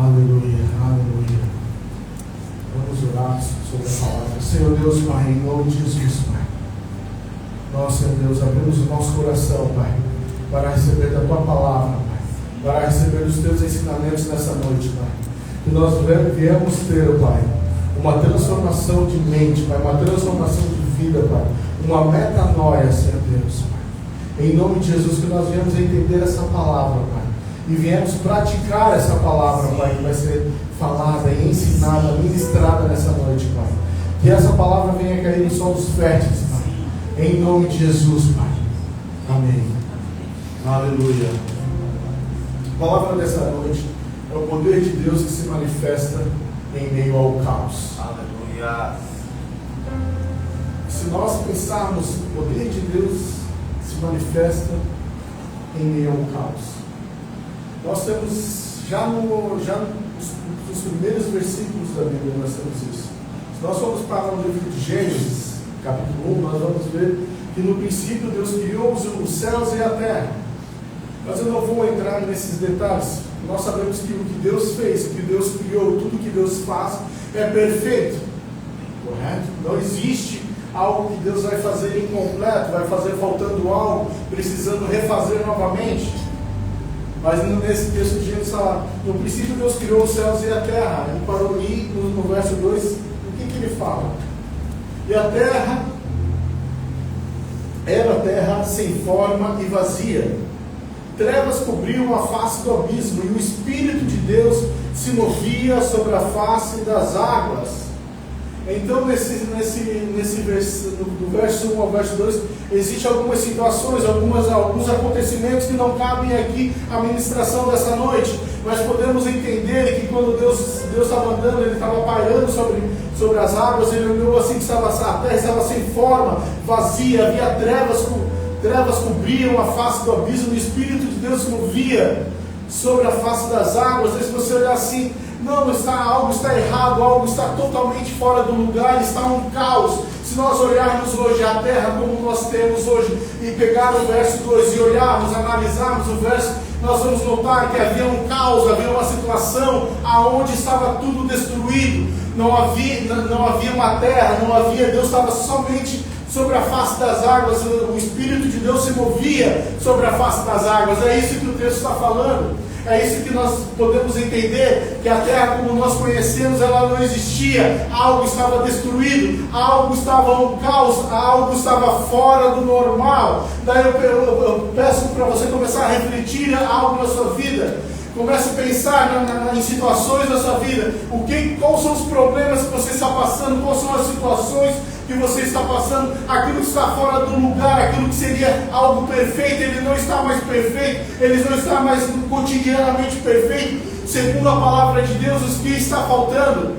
Aleluia, aleluia. Vamos orar sobre a palavra. Senhor Deus, Pai, em nome de Jesus, Pai. Nós, Senhor Deus, abrimos o nosso coração, Pai, para receber da Tua palavra, Pai, para receber os Teus ensinamentos nessa noite, Pai. Que nós viemos ter, Pai, uma transformação de mente, Pai, uma transformação de vida, Pai, uma metanoia, Senhor Deus, Pai. Em nome de Jesus, que nós viemos entender essa palavra, Pai, e viemos praticar essa palavra, Pai, que vai ser falada e ensinada, ministrada nessa noite, Pai. Que essa palavra venha cair em solos férteis, Pai, em nome de Jesus, Pai. Amém. Aleluia. A palavra dessa noite é o poder de Deus que se manifesta em meio ao caos. Aleluia. Se nós pensarmos, o poder de Deus se manifesta em meio ao caos. Nós temos, já nos primeiros versículos da Bíblia, nós temos isso. Se nós formos para o livro de Gênesis, capítulo 1, nós vamos ver que no princípio Deus criou os céus e a terra. Mas eu não vou entrar nesses detalhes. Nós sabemos que o que Deus fez, o que Deus criou, tudo que Deus faz é perfeito. Correto? Não existe algo que Deus vai fazer incompleto, vai fazer faltando algo, precisando refazer novamente. Mas nesse texto de Gênesis fala, no princípio Deus criou os céus e a terra. E parou ali no verso 2, o que ele fala? E a terra era a terra sem forma e vazia. Trevas cobriam a face do abismo, e o Espírito de Deus se movia sobre a face das águas. Então, nesse verso, do verso 1 ao verso 2, existem algumas situações, alguns acontecimentos que não cabem aqui à ministração dessa noite. Mas podemos entender que quando Deus estava andando, Ele estava pairando sobre as águas, Ele olhou assim que a terra estava sem forma, vazia, havia trevas cobriam a face do abismo, e o Espírito de Deus se movia sobre a face das águas. E se você olhar assim, algo está errado, algo está totalmente fora do lugar, está um caos. Se nós olharmos hoje a terra como nós temos hoje, e pegar o verso 2 e olharmos, analisarmos o verso, nós vamos notar que havia um caos, havia uma situação aonde estava tudo destruído. Não havia uma terra, Deus estava somente sobre a face das águas. O Espírito de Deus se movia sobre a face das águas. É isso que o texto está falando. É isso que nós podemos entender, que a terra como nós conhecemos, ela não existia. Algo estava destruído, algo estava um caos, algo estava fora do normal. Daí eu peço para você começar a refletir algo na sua vida. Comece a pensar em situações da sua vida. Quais são os problemas que você está passando? Quais são as situações que você está passando? Aquilo que está fora do lugar, aquilo que seria algo perfeito, ele não está mais perfeito, ele não está mais cotidianamente perfeito. Segundo a palavra de Deus, o que está faltando?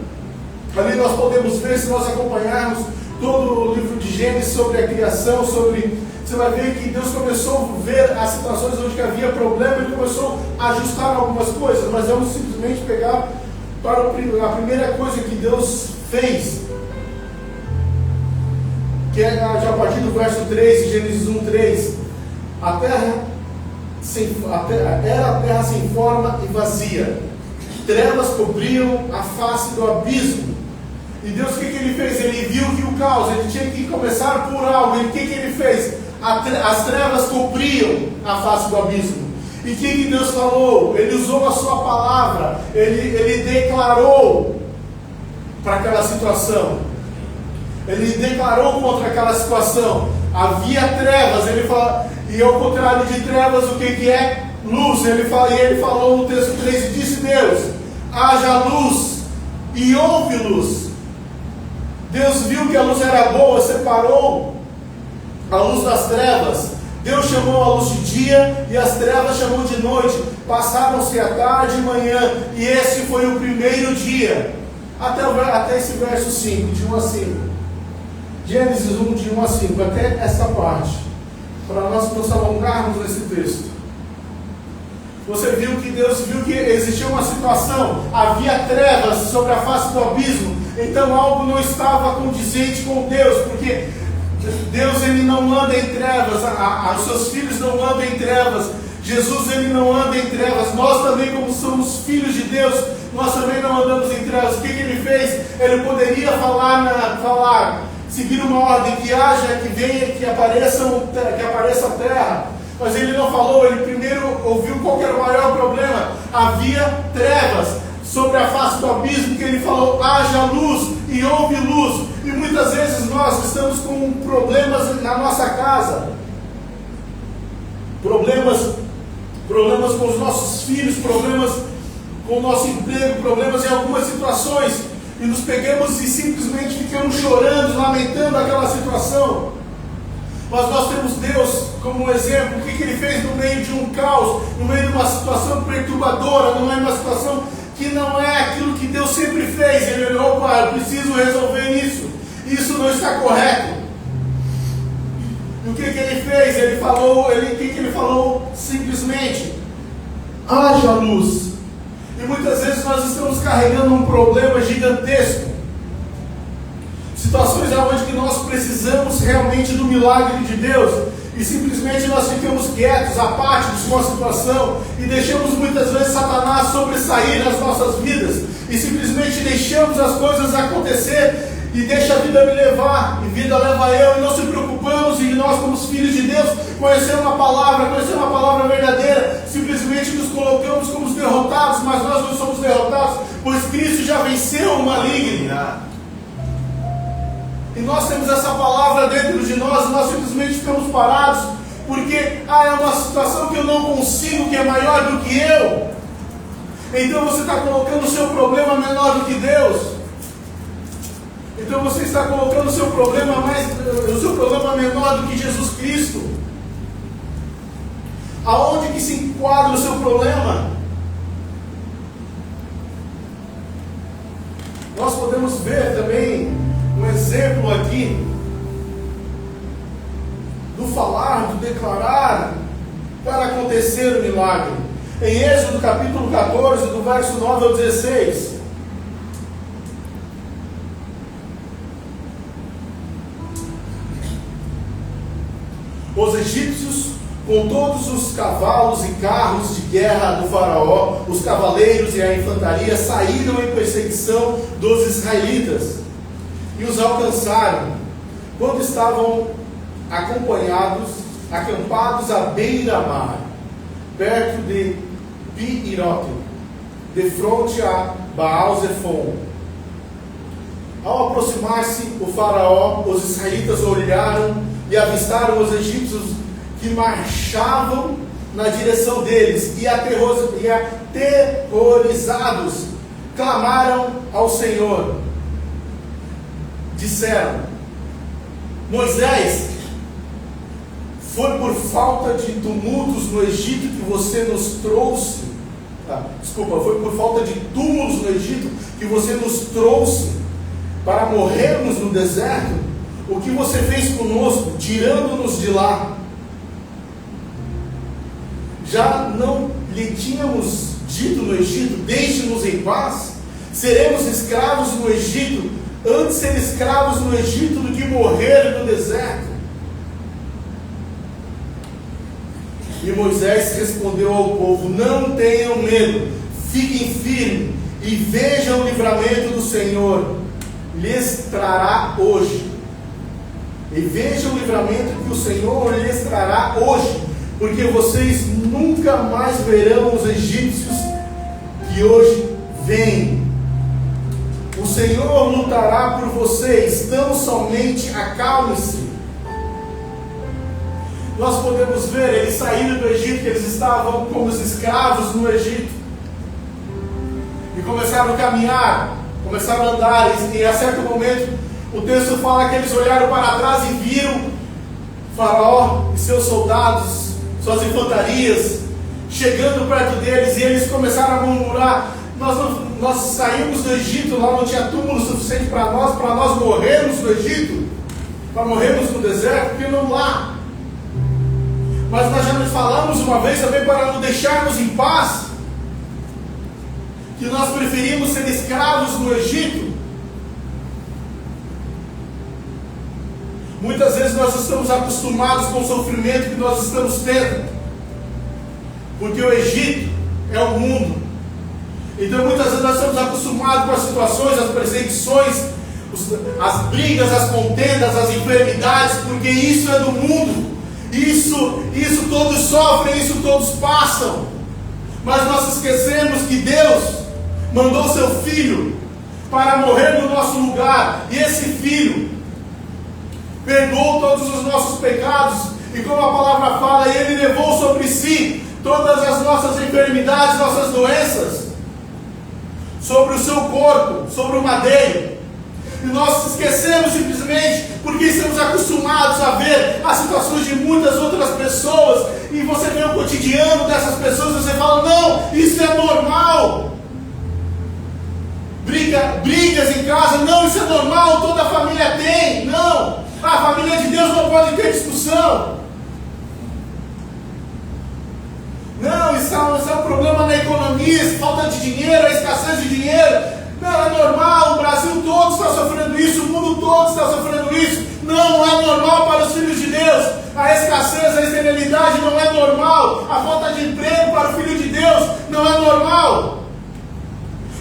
Ali nós podemos ver, se nós acompanharmos todo o livro de Gênesis sobre a criação, você vai ver que Deus começou a ver as situações onde havia problema e começou a ajustar algumas coisas. Mas vamos simplesmente pegar para a primeira coisa que Deus fez, que é já a partir do verso 3, Gênesis 1:3. Era a terra sem forma e vazia, trevas cobriam a face do abismo. E Deus, o que ele fez? Ele viu que o caos, ele tinha que começar por algo. E o que ele fez? As trevas cobriam a face do abismo. E o que Deus falou? Ele usou a sua palavra, ele declarou para aquela situação. Ele declarou contra aquela situação. Havia trevas, ele fala, e ao contrário de trevas, o que é? Luz. Ele falou no texto 3, e disse Deus: haja luz, e houve luz. Deus viu que a luz era boa, separou a luz das trevas. Deus chamou a luz de dia e as trevas chamou de noite. Passaram-se a tarde e manhã, e esse foi o primeiro dia. Até esse verso 5, de 1 a 5. Gênesis 1, de 1 a 5, até essa parte, para nós nos alongarmos nesse texto. Você viu que Deus viu que existia uma situação, havia trevas sobre a face do abismo, então algo não estava condizente com Deus, porque Deus, ele não anda em trevas, os seus filhos não andam em trevas. Jesus, ele não anda em trevas. Nós também, como somos filhos de Deus, nós também não andamos em trevas. O que ele fez? Ele poderia falar, seguir uma ordem, que haja, que venha, que apareça a terra. Mas ele não falou. Ele primeiro ouviu qual era o maior problema. Havia trevas sobre a face do abismo, que ele falou: haja luz, e houve luz. E muitas vezes nós estamos com problemas na nossa casa, problemas com os nossos filhos, problemas com o nosso emprego, problemas em algumas situações, e nos pegamos e simplesmente ficamos chorando, lamentando aquela situação. Mas nós temos Deus como um exemplo. O que ele fez no meio de um caos, no meio de uma situação perturbadora, no meio de uma situação que não é aquilo que Deus sempre fez? Ele olhou: opa, eu preciso resolver isso não está correto. E o que ele fez? Ele falou simplesmente: haja luz. E muitas vezes nós estamos carregando um problema gigantesco, situações onde que nós precisamos realmente do milagre de Deus, e simplesmente nós ficamos quietos, apáticos com a situação, e deixamos muitas vezes Satanás sobressair nas nossas vidas, e simplesmente deixamos as coisas acontecer, e deixa a vida me levar, e vida leva eu, e não se preocupamos, e nós, como filhos de Deus, conhecer uma palavra verdadeira, simplesmente nos colocamos como os derrotados. Mas nós não somos derrotados, pois Cristo já venceu o maligno. E nós temos essa palavra dentro de nós, e nós simplesmente ficamos parados, porque é uma situação que eu não consigo, que é maior do que eu. Então você está colocando o seu problema menor do que Deus. Então você está colocando o seu problema menor do que Jesus Cristo. Aonde que se enquadra o seu problema? Nós podemos ver também um exemplo aqui do falar, do declarar, para acontecer o milagre. Em Êxodo capítulo 14, do verso 9 ao 16. Os egípcios, com todos os cavalos e carros de guerra do faraó, os cavaleiros e a infantaria, saíram em perseguição dos israelitas e os alcançaram, quando estavam acampados à beira-mar, perto de Pi-Hirote, de frente a Baal-Zephon. Ao aproximar-se o faraó, os israelitas olharam e avistaram os egípcios que marchavam na direção deles, e aterrorizados clamaram ao Senhor. Disseram: Moisés, foi por falta de tumultos no Egito que você nos trouxe. Foi por falta de túmulos no Egito que você nos trouxe para morrermos no deserto? O que você fez conosco, tirando-nos de lá? Já não lhe tínhamos dito no Egito: deixe-nos em paz? Seremos escravos no Egito, antes ser escravos no Egito do que morrer no deserto. E Moisés respondeu ao povo: não tenham medo, fiquem firmes e vejam o livramento do Senhor lhes trará hoje. E vejam o livramento que o Senhor lhes trará hoje, porque vocês nunca mais verão os egípcios que hoje vêm. O Senhor lutará por vocês, tão somente acalme-se. Nós podemos ver, eles saíram do Egito, que eles estavam como os escravos no Egito, e começaram a caminhar, começaram a andar, e a certo momento o texto fala que eles olharam para trás e viram Faraó e seus soldados, suas infantarias, chegando perto deles, e eles começaram a murmurar: nós saímos do Egito, lá não tinha túmulo suficiente para nós morrermos no Egito, para morrermos no deserto, porque não lá. Mas nós já nos falamos uma vez também, para nos deixarmos em paz, que nós preferimos ser escravos no Egito. Muitas vezes nós estamos acostumados com o sofrimento que nós estamos tendo, porque o Egito é o mundo. Então muitas vezes nós estamos acostumados com as situações, as perseguições, as brigas, as contendas, as enfermidades, porque isso é do mundo. Isso todos sofrem, isso todos passam. Mas nós esquecemos que Deus mandou seu Filho para morrer no nosso lugar, e esse Filho perdoou todos os nossos pecados, e como a palavra fala, Ele levou sobre si todas as nossas enfermidades, nossas doenças, sobre o seu corpo, sobre o madeiro. E nós esquecemos simplesmente porque estamos acostumados a ver as situações de muitas outras pessoas, e você vê o cotidiano dessas pessoas e você fala, não, isso é normal. Brigas em casa, não, isso é normal, toda a família tem. Não, a família de Deus não pode ter discussão. Não, isso é um problema na economia, falta de dinheiro, a escassez de dinheiro. Não, é normal, o Brasil todo está sofrendo isso, o mundo todo está sofrendo isso. Não é normal para os filhos de Deus. A escassez, a esterilidade não é normal. A falta de emprego para o filho de Deus não é normal.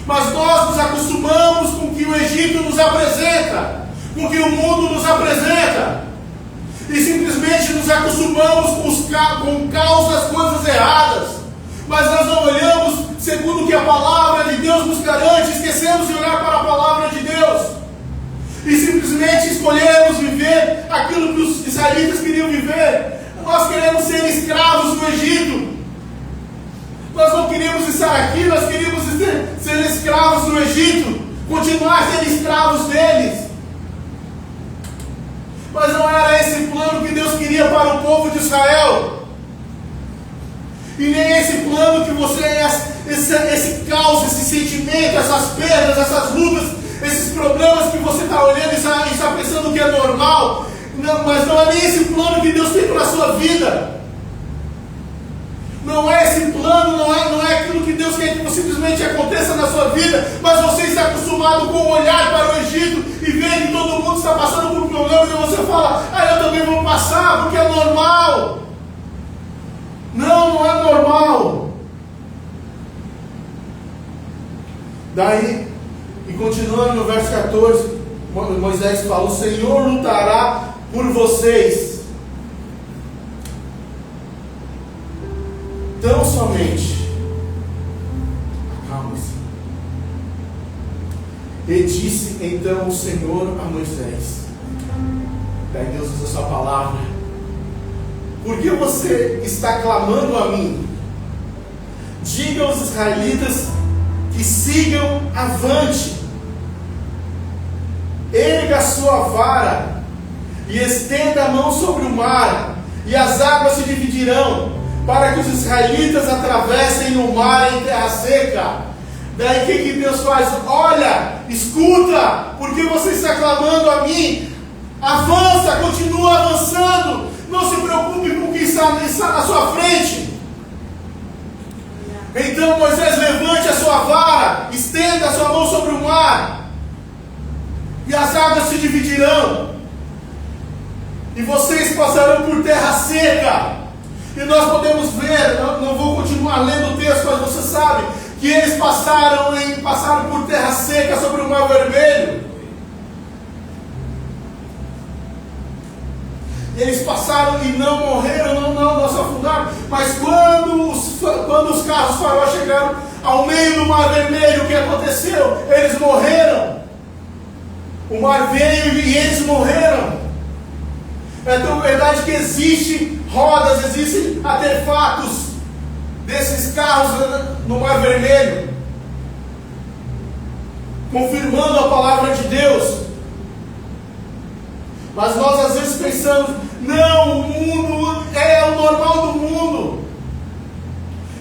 Mas nós nos acostumamos com o que o Egito nos apresenta, com o que o mundo nos apresenta, e simplesmente nos acostumamos com causas, coisas erradas. Mas nós não olhamos segundo o que a palavra de Deus nos garante, esquecemos de olhar para a palavra de Deus, e simplesmente escolhemos viver aquilo que os israelitas queriam viver. Nós queremos ser escravos do Egito. Nós não queríamos estar aqui, nós queríamos ser escravos do Egito, continuar sendo escravos deles. Mas não era esse plano que Deus queria para o povo de Israel. E nem esse plano que você é, esse caos, esse sentimento, essas perdas, essas lutas, esses problemas que você está olhando e está pensando que é normal. Não, mas não é nem esse plano que Deus tem para a sua vida. Não é esse plano, não é aquilo que Deus quer que simplesmente aconteça na sua vida, mas você está acostumado com olhar para o Egito e ver que todo mundo está passando por problemas, e você fala, eu também vou passar, porque é normal. Não é normal. Daí, e continuando no verso 14, Moisés fala, o Senhor lutará por vocês. Tão somente acalme-se. E disse então o Senhor a Moisés, daí Deus usa a sua palavra, por que você está clamando a mim? Diga aos israelitas que sigam avante. Erga a sua vara e estenda a mão sobre o mar, e as águas se dividirão, para que os israelitas atravessem o mar em terra seca. Daí o que Deus faz? Olha, escuta, porque você está clamando a mim. Avança, continua avançando. Não se preocupe com o que está na sua frente. Então Moisés, levante a sua vara, estenda a sua mão sobre o mar, e as águas se dividirão, e vocês passarão por terra seca. E nós podemos ver, não vou continuar lendo o texto, mas você sabe que eles passaram por terra seca sobre o Mar Vermelho. Eles passaram e não morreram, não se afundaram. Mas quando os carros farol chegaram ao meio do Mar Vermelho, o que aconteceu? Eles morreram. O mar veio e eles morreram. É tão verdade que existe rodas, existem artefatos desses carros no Mar Vermelho, confirmando a palavra de Deus. Mas nós às vezes pensamos, não, o mundo é o normal do mundo.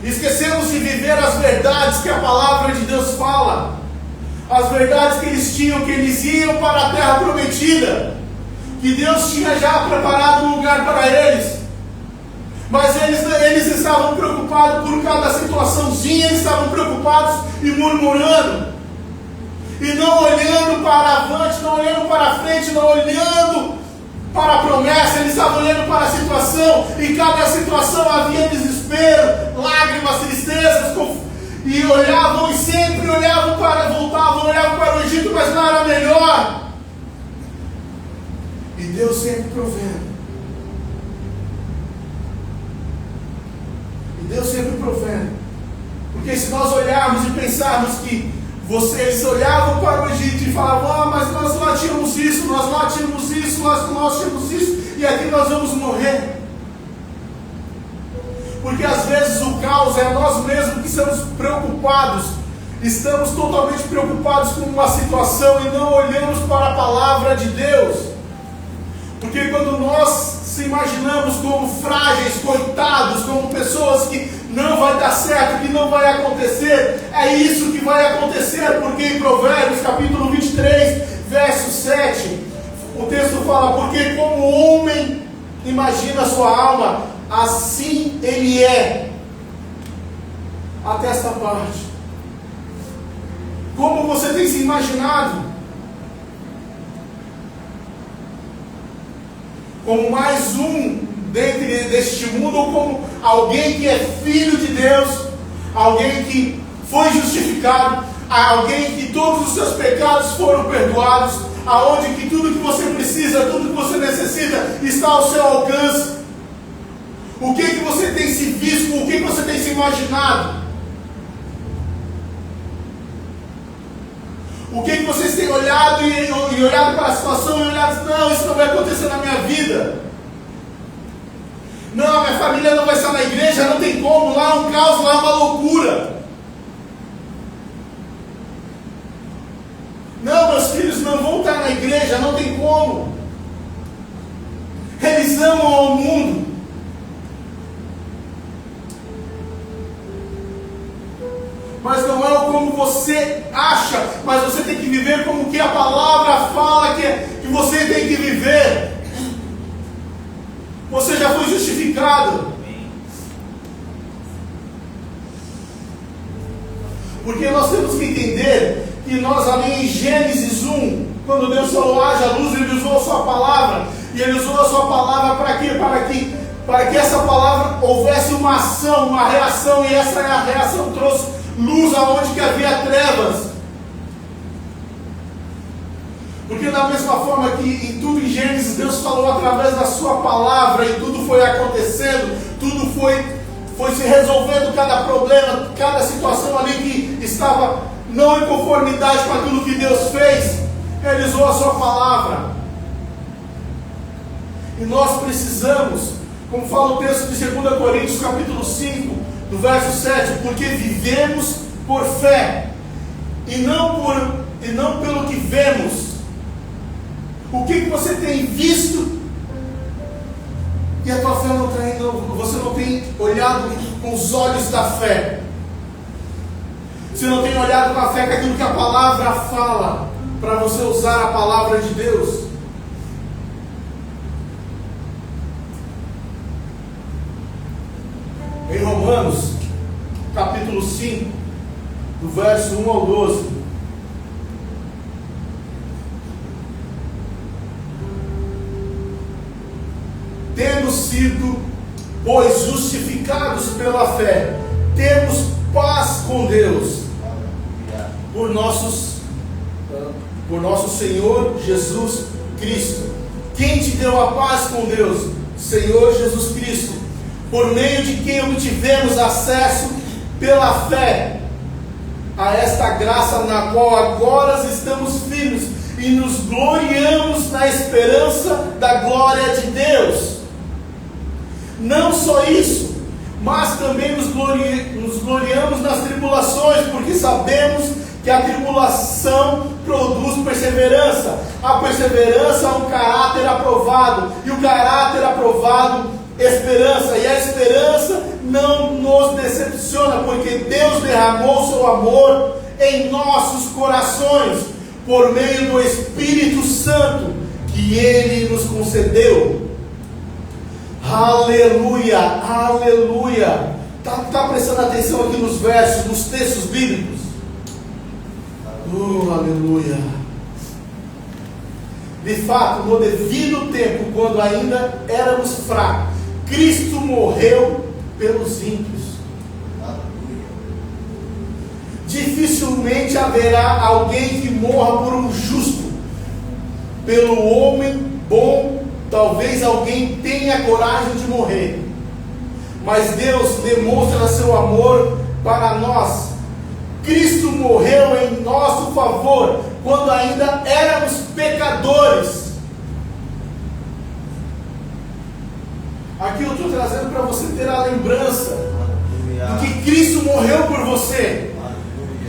Esquecemos de viver as verdades que a palavra de Deus fala, as verdades que eles tinham, que eles iam para a terra prometida, que Deus tinha já preparado um lugar para eles. Mas eles estavam preocupados por cada situaçãozinha, eles estavam preocupados e murmurando, e não olhando para avante, não olhando para frente, não olhando para a promessa, eles estavam olhando para a situação, e cada situação havia desespero, lágrimas, tristezas, e olhavam e sempre olhavam olhavam para o Egito, mas não era melhor. E Deus sempre provendo. E Deus sempre provendo. Porque se nós olharmos e pensarmos que eles olhavam para o Egito e falavam, mas nós lá tínhamos isso, nós lá tínhamos isso, nós tínhamos isso, e aqui nós vamos morrer. Porque às vezes o caos é nós mesmos que estamos preocupados, estamos totalmente preocupados com uma situação e não olhamos para a palavra de Deus. Porque quando nós se imaginamos como frágeis, coitados, como pessoas que não vai dar certo, que não vai acontecer, é isso que vai acontecer, porque em Provérbios capítulo 23, verso 7, o texto fala, porque como o homem imagina a sua alma, assim ele é. Até esta parte. Como você tem se imaginado? Como mais um dentro deste mundo, ou como alguém que é filho de Deus, alguém que foi justificado, alguém que todos os seus pecados foram perdoados, aonde que tudo que você precisa, tudo que você necessita está ao seu alcance. O que você tem se visto, o que você tem se imaginado? O que vocês têm olhado e olhado para a situação e olhado, não, isso não vai acontecer na minha vida. Não, minha família não vai estar na igreja, não tem como, lá é um caos, lá é uma loucura. Não, meus filhos não vão estar na igreja, não tem como. Eles amam ao mundo. Mas não é como você acha, mas você tem que viver como que a palavra fala que você tem que viver. Você já foi justificado. Porque nós temos que entender que nós ali em Gênesis 1, quando Deus falou haja luz, Ele usou a sua palavra. E Ele usou a sua palavra para quê? Para que essa palavra houvesse uma ação, uma reação, e essa reação trouxe luz aonde que havia trevas. Porque da mesma forma que em tudo em Gênesis Deus falou através da sua palavra, e tudo foi acontecendo, tudo foi se resolvendo, cada problema, cada situação ali que estava não em conformidade com aquilo que Deus fez, Ele usou a sua palavra. E nós precisamos, como fala o texto de 2 Coríntios capítulo 5, do verso 7, porque vivemos por fé, e não pelo que vemos. O que você tem visto, e a tua fé você não tem olhado com os olhos da fé. Você não tem olhado com a fé com aquilo que a palavra fala, para você usar a palavra de Deus. Em Romanos, capítulo 5, do verso 1 ao 12. Tendo sido, pois, justificados pela fé, temos paz com Deus, por nosso Senhor Jesus Cristo. Quem te deu a paz com Deus? Senhor Jesus Cristo, por meio de quem obtivemos acesso pela fé a esta graça na qual agora estamos firmes e nos gloriamos na esperança da glória de Deus. Não só isso, mas também nos gloriamos nas tribulações, porque sabemos que a tribulação produz perseverança. A perseverança é um caráter aprovado, e o caráter aprovado, esperança. E a esperança não nos decepciona, porque Deus derramou seu amor em nossos corações, por meio do Espírito Santo que Ele nos concedeu. Aleluia, aleluia. Está prestando atenção aqui nos versos, nos textos bíblicos? Aleluia. De fato, no devido tempo, quando ainda éramos fracos, Cristo morreu pelos ímpios. Dificilmente haverá alguém que morra por um justo. Pelo homem bom, talvez alguém tenha coragem de morrer. Mas Deus demonstra seu amor para nós. Cristo morreu em nosso favor quando ainda éramos pecadores. Aqui eu estou trazendo para você ter a lembrança de que Cristo morreu por você,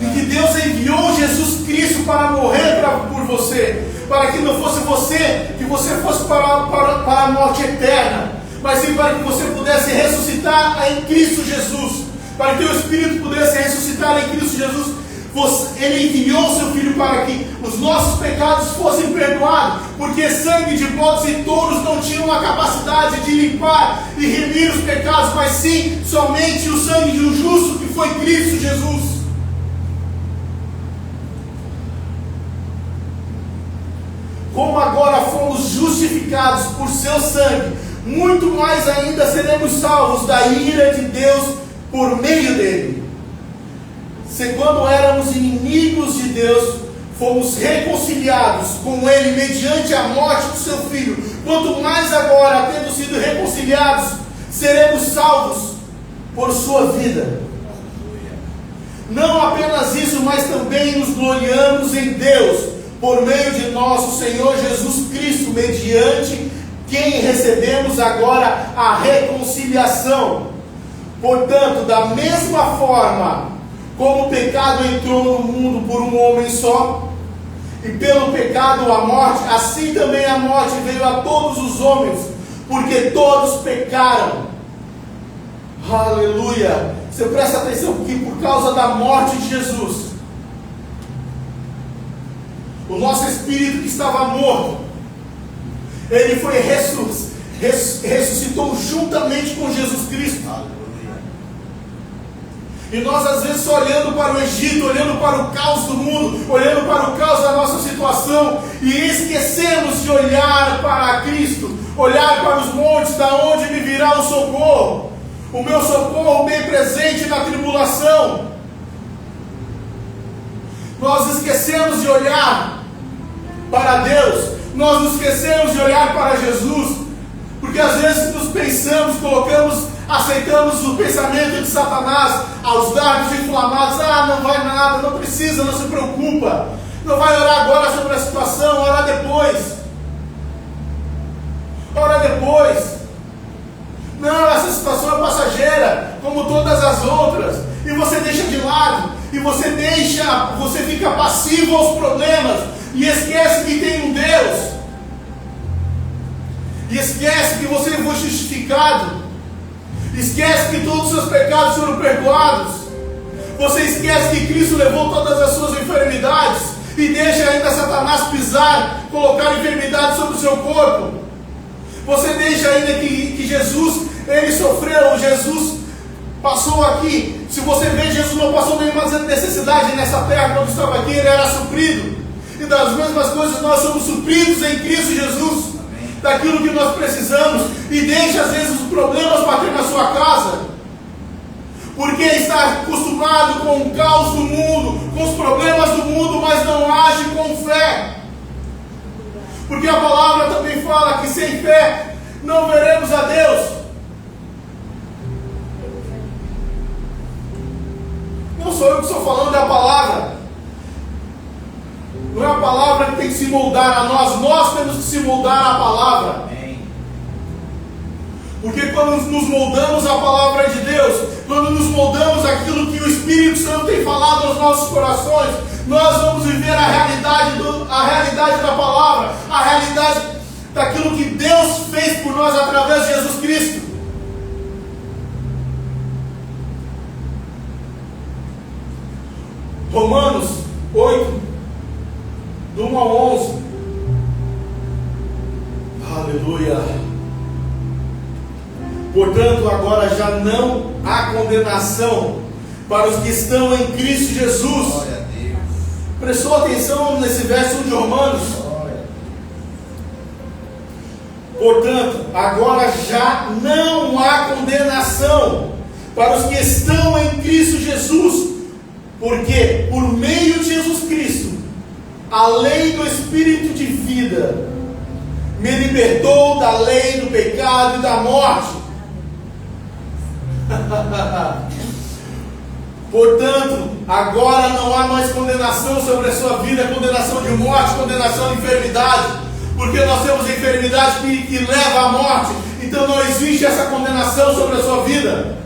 e que Deus enviou Jesus Cristo para morrer por você, para que não fosse você, que você fosse para a morte eterna, mas sim para que você pudesse ressuscitar em Cristo Jesus, para que o Espírito pudesse ressuscitar em Cristo Jesus. Ele enviou seu Filho para que os nossos pecados fossem perdoados, porque sangue de bodes e touros não tinham a capacidade de limpar e remir os pecados, mas sim somente o sangue de um justo, que foi Cristo Jesus. Como agora fomos justificados por seu sangue, muito mais ainda seremos salvos da ira de Deus por meio dele. Se quando éramos inimigos de Deus, fomos reconciliados com ele mediante a morte do seu Filho, quanto mais agora, tendo sido reconciliados, seremos salvos por sua vida. Não apenas isso, mas também nos gloriamos em Deus, por meio de nosso Senhor Jesus Cristo, mediante quem recebemos agora a reconciliação. Portanto, da mesma forma como o pecado entrou no mundo por um homem só, e pelo pecado a morte, assim também a morte veio a todos os homens, porque todos pecaram. Aleluia! Você presta atenção, porque por causa da morte de Jesus, o nosso espírito que estava morto, ele foi ressuscitou juntamente com Jesus Cristo. E nós às vezes olhando para o Egito, olhando para o caos do mundo, olhando para o caos da nossa situação, e esquecemos de olhar para Cristo, olhar para os montes, da onde me virá o socorro, o meu socorro bem presente na tribulação. Nós esquecemos de olhar para Deus, nós nos esquecemos de olhar para Jesus, porque às vezes nos pensamos, aceitamos o pensamento de Satanás, aos dardos inflamados. Não vai nada, não precisa, não se preocupa, não vai orar agora sobre a situação, ora depois. Não, essa situação é passageira, como todas as outras, e você deixa de lado, e você fica passivo aos problemas, e esquece que tem um Deus, e esquece que você foi justificado, esquece que todos os seus pecados foram perdoados, você esquece que Cristo levou todas as suas enfermidades, e deixa ainda Satanás pisar, colocar enfermidade sobre o seu corpo. Você deixa ainda que Jesus, ele sofreu, Jesus passou aqui. Se você vê, Jesus não passou nenhuma necessidade nessa terra quando estava aqui, ele era suprido. E das mesmas coisas nós somos supridos em Cristo Jesus, daquilo que nós precisamos, e deixa às vezes os problemas bater na sua casa, porque está acostumado com o caos do mundo, com os problemas do mundo, mas não age com fé. Porque a palavra também fala que sem fé não veremos a Deus. Não sou eu que estou falando, é a palavra. Não é a palavra que tem que se moldar a nós temos que se moldar à palavra. Porque quando nos moldamos à palavra de Deus, quando nos moldamos aquilo que o Espírito Santo tem falado aos nossos corações, nós vamos viver a realidade da palavra, a realidade daquilo que Deus fez por nós através de Jesus Cristo. Romanos 8, do 1 ao 11. Aleluia. Portanto, agora já não há condenação para os que estão em Cristo Jesus. Prestou atenção nesse verso de Romanos? Portanto, agora já não há condenação para os que estão em Cristo Jesus, porque por meio de Jesus Cristo, a lei do Espírito de vida me libertou da lei do pecado e da morte. Portanto, agora não há mais condenação sobre a sua vida, condenação de morte, condenação de enfermidade, porque nós temos enfermidade que leva à morte. Então não existe essa condenação sobre a sua vida,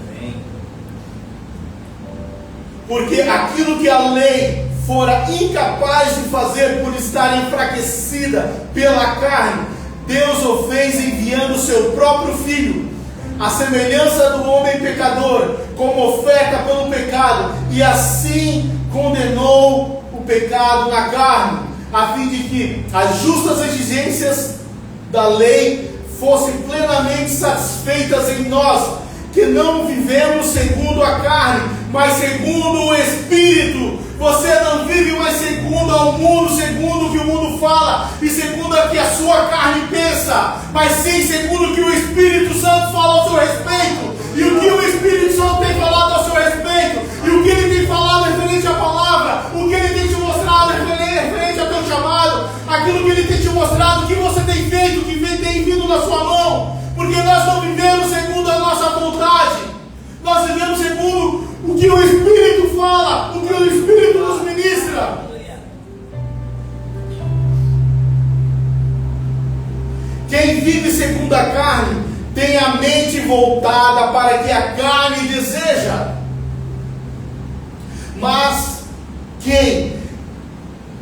porque aquilo que a lei fora incapaz de fazer por estar enfraquecida pela carne, Deus o fez enviando o seu próprio Filho, a semelhança do homem pecador, como oferta pelo pecado, e assim condenou o pecado na carne, a fim de que as justas exigências da lei fossem plenamente satisfeitas em nós, que não vivemos segundo a carne, mas segundo o Espírito. Você não vive mais segundo ao mundo, segundo o que o mundo fala e segundo o que a sua carne pensa, mas sim segundo o que o Espírito Santo fala ao seu respeito. E o que o Espírito Santo tem falado ao seu respeito, e o que ele tem falado referente à palavra, o que ele tem te mostrado referente ao teu chamado, aquilo que ele tem te mostrado, o que você tem feito, o que tem vindo na sua mão, porque nós não vivemos segundo a nossa vontade, nós vivemos segundo o que o Espírito fala, o que o Espírito nos ministra. Quem vive segundo a carne tem a mente voltada para o que a carne deseja. Mas quem,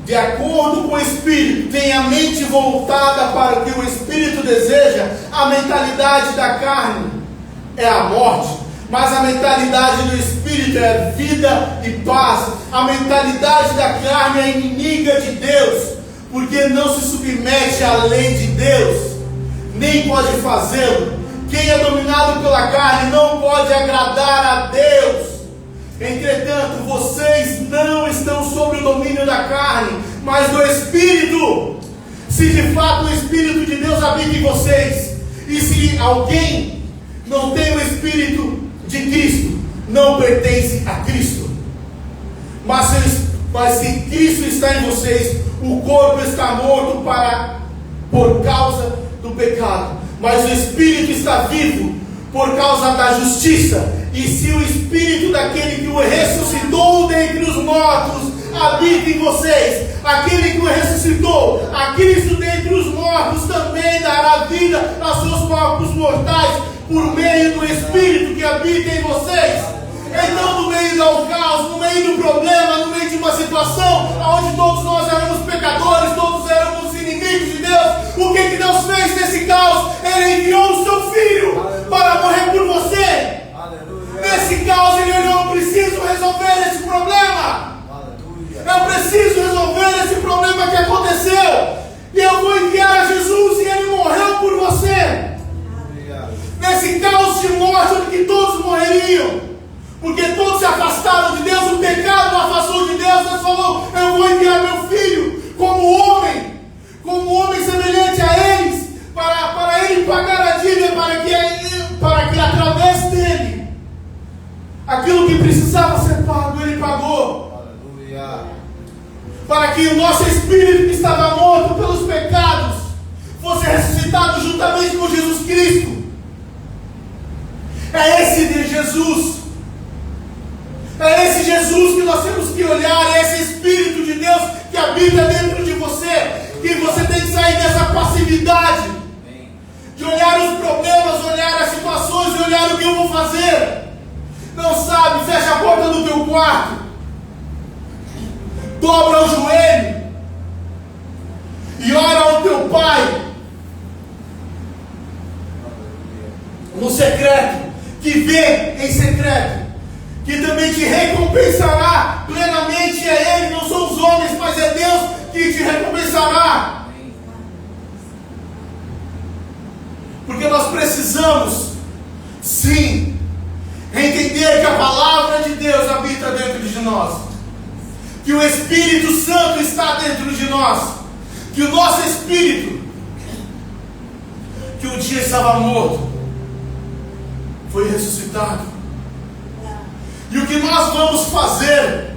de acordo com o Espírito, tem a mente voltada para o que o Espírito deseja, a mentalidade da carne é a morte, mas a mentalidade do Espírito é vida e paz. A mentalidade da carne é inimiga de Deus, porque não se submete à lei de Deus, nem pode fazê-lo. Quem é dominado pela carne não pode agradar a Deus. Entretanto, vocês não estão sob o domínio da carne, mas do Espírito, se de fato o Espírito de Deus habita em vocês. E se alguém não tem o Espírito de Cristo, não pertence a Cristo. Mas se Cristo está em vocês, o corpo está morto por causa do pecado, mas o Espírito está vivo por causa da justiça. E se o Espírito daquele que o ressuscitou dentre os mortos habita em vocês, aquele que o ressuscitou, a Cristo dentre os mortos, também dará vida aos seus corpos mortais, por meio do Espírito que habita em vocês. Então, no meio do caos, no meio do problema, no meio de uma situação onde todos nós éramos pecadores, todos éramos inimigos de Deus, o que Deus fez nesse caos? Ele enviou o seu Filho para morrer por você. Nesse caos, ele olhou: eu preciso resolver esse problema. Eu preciso resolver esse problema que aconteceu. E eu vou enviar Jesus, e ele morreu por você. Nesse caos de morte, onde que todos morreriam, porque todos se afastaram de Deus, o pecado o afastou de Deus. Deus falou: eu vou enviar meu Filho como homem semelhante a eles, para ele pagar a dívida, para que através dele, aquilo que precisava ser pago, ele pagou. Aleluia. Para que o nosso espírito que estava morto pelos pecados fosse ressuscitado juntamente com Jesus Cristo. É esse de Jesus. É esse Jesus que nós temos que olhar, é esse Espírito de Deus que habita dentro de você, que você tem que sair dessa passividade, de olhar os problemas, olhar as situações e olhar o que eu vou fazer. Não sabe, fecha a porta do teu quarto, dobra o joelho e ora ao teu Pai no secreto, que vê em secreto, que também te recompensará plenamente. É Ele, não são os homens, mas é Deus que te recompensará. Porque nós precisamos, sim, entender que a palavra de Deus habita dentro de nós, que o Espírito Santo está dentro de nós, que o nosso espírito, que um dia estava morto, foi ressuscitado. E o que nós vamos fazer,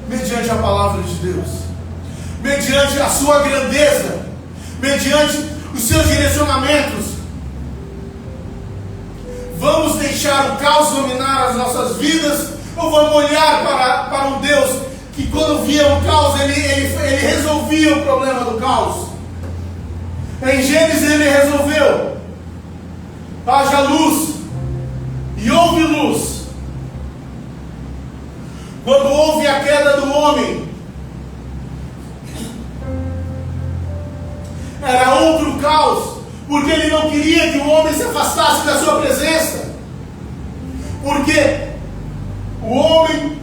mediante a palavra de Deus, mediante a sua grandeza, mediante os seus direcionamentos, vamos deixar o caos dominar as nossas vidas, ou vamos olhar para um Deus que, quando via o caos, ele resolvia o problema do caos? Em Gênesis ele resolveu: haja luz, e houve luz. Quando houve a queda do homem, era outro caos, porque ele não queria que o homem se afastasse da sua presença, porque o homem,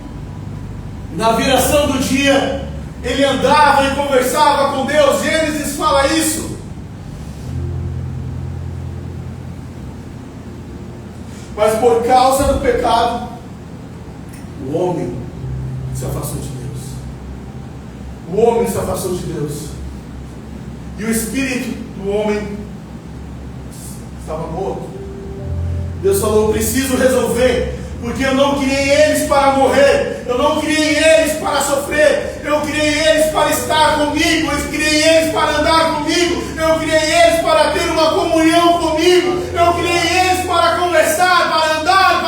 na viração do dia, ele andava e conversava com Deus. Gênesis fala isso. Mas por causa do pecado, o homem se afastou de Deus. O homem se afastou de Deus. E o espírito do homem estava morto. Deus falou: eu preciso resolver, porque eu não criei eles para morrer, eu não criei eles para sofrer, eu criei eles para estar comigo, eu criei eles para andar comigo, eu criei eles para ter uma comunhão comigo, eu criei eles para conversar, para andar,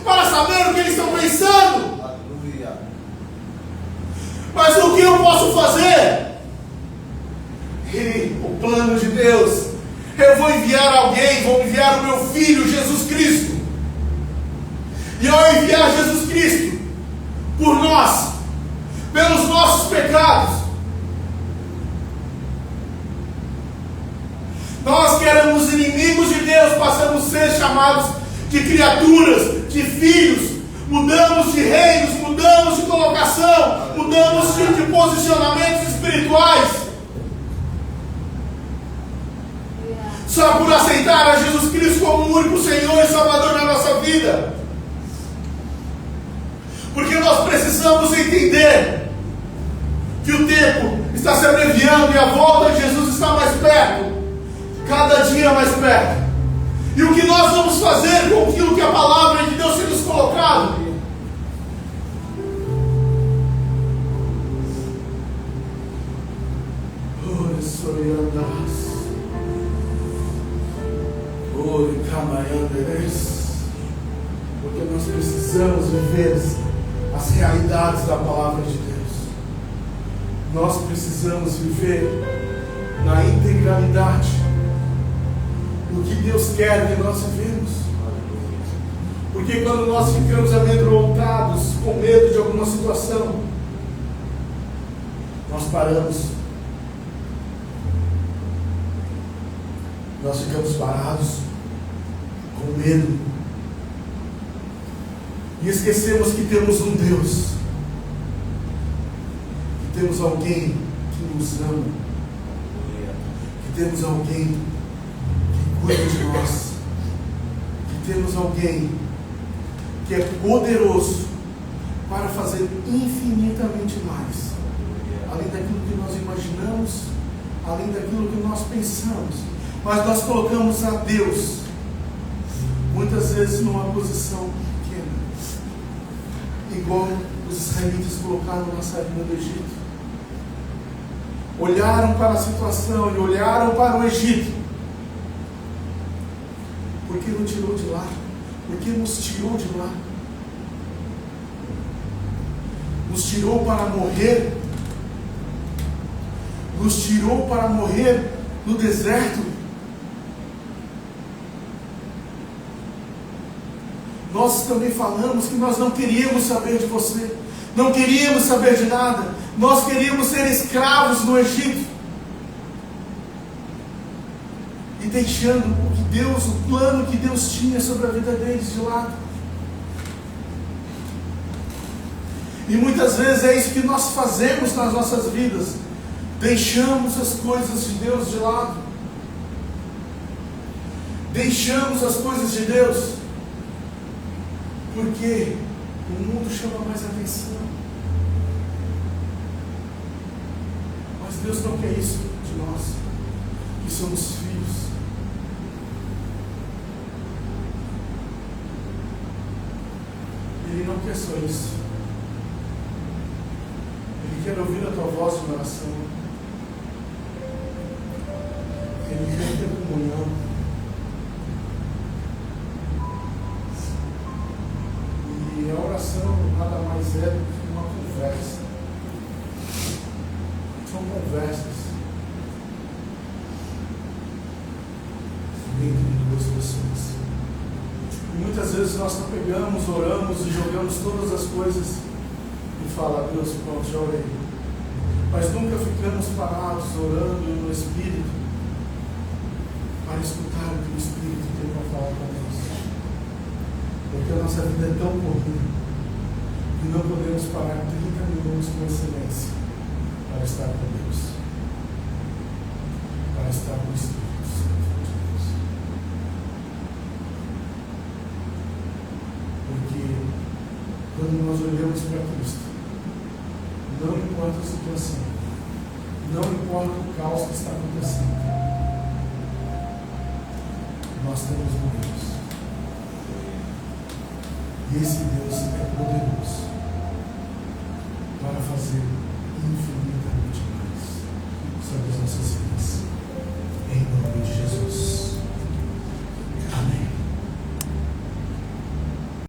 para saber o que eles estão pensando. Mas o que eu posso fazer? O plano de Deus: eu vou enviar alguém, vou enviar o meu Filho Jesus Cristo. E ao enviar Jesus Cristo por nós, pelos nossos pecados, nós que éramos inimigos de Deus, passamos a ser chamados de criaturas, de filhos. Mudamos de reinos, mudamos de colocação, mudamos de posicionamentos espirituais, só por aceitar a Jesus Cristo como o único Senhor e Salvador na nossa vida. Porque nós precisamos entender que o tempo está se abreviando e a volta de Jesus está mais perto, cada dia mais perto. E o que nós vamos fazer com aquilo que a palavra de Deus tem nos colocado? Porque nós precisamos viver as realidades da palavra de Deus. Nós precisamos viver na integralidade do que Deus quer que nós vivemos. Porque quando nós ficamos amedrontados, com medo de alguma situação, nós paramos. Nós ficamos parados, com medo. E esquecemos que temos um Deus, que temos alguém que nos ama, que temos alguém que cuida de nós, que temos alguém que é poderoso para fazer infinitamente mais, além daquilo que nós imaginamos, além daquilo que nós pensamos. Mas nós colocamos a Deus muitas vezes numa posição igual os israelitas colocaram na saída do Egito. Olharam para a situação e olharam para o Egito. Por que não tirou de lá? Por que nos tirou de lá? Nos tirou para morrer? Nos tirou para morrer no deserto? Nós também falamos que nós não queríamos saber de você, não queríamos saber de nada, nós queríamos ser escravos no Egito, e deixando o plano que Deus tinha sobre a vida deles de lado. E muitas vezes é isso que nós fazemos nas nossas vidas, deixamos as coisas de Deus de lado, deixamos as coisas de Deus, porque o mundo chama mais atenção. Mas Deus não quer isso de nós, que somos filhos. não quer só isso. Ele quer ouvir a tua voz de oração. Ele quer ter comunhão. E a oração nada mais é do que uma conversa. São conversas entre duas pessoas. E muitas vezes nós só pegamos, oramos e jogamos todas as coisas e fala, Deus, pronto, já orei. Mas nunca ficamos parados orando no Espírito para escutar o que o Espírito tem para falar para nós. Porque a nossa vida é tão corrida que não podemos parar 30 minutos com excelência para estar com Deus, para estar com o Espírito. Porque quando nós olhamos para Cristo, não importa a situação, não importa o caos que está acontecendo, nós temos um Deus. E esse Deus é poderoso.